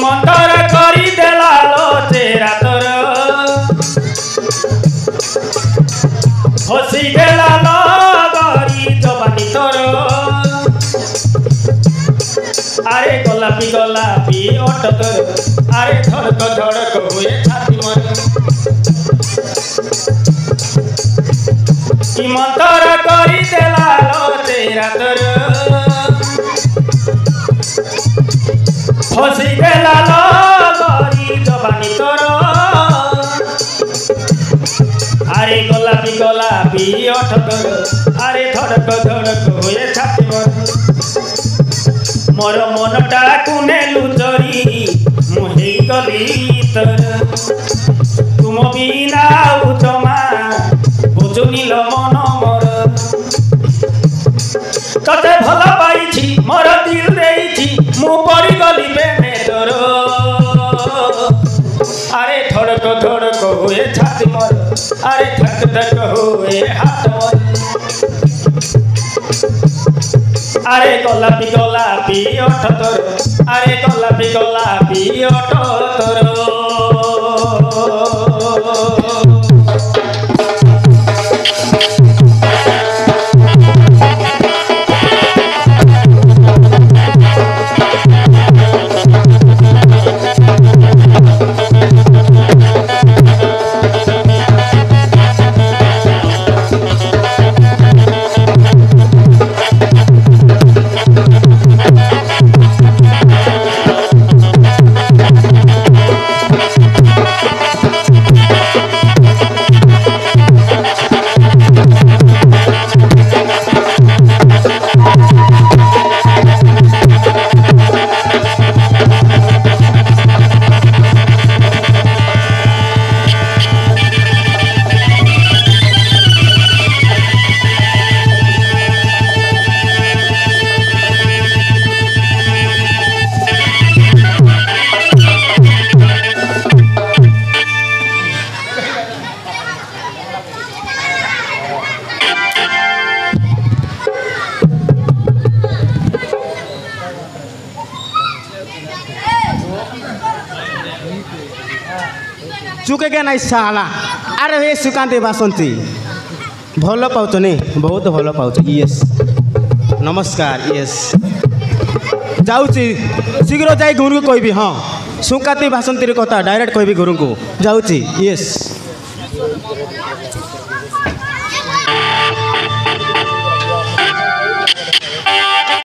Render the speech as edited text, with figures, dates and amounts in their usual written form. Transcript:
मंतर करी देला लो तेरा तोर हसी देला लो गरी जवानी तोर अरे गोलापी ओट तोर अरे धड़क हुए छाती मोर मंतर करी देला लो तेरा तोर हसी देला लो गरी जवानी तोर अरे गोलापी ओठ तोर अरे धड़क हुए छाती मोर मनटा कुनेलु चोरी मुहे गली तोर तुम बिना उचमा बुझुनिल मन मोर तते भल पाइछि मोर दिल देइछि मु पड़ी गली बेने तोर अरे धड़क हुए छाती मोर अरे धक हुए हाथ मोर अरे गोलापी ओठ तोर अरे गोलापी ओठ तोर चुके के नहीं साला अरे हे सुकांती बासंती भल पाउच नहीं बहुत भल पाउच यस नमस्कार यस जाऊँगी शीघ्र जाई गुरु को कहबी हाँ सुकांती बासंती कथा डायरेक्ट कहबी गुरु को जाऊँगी यस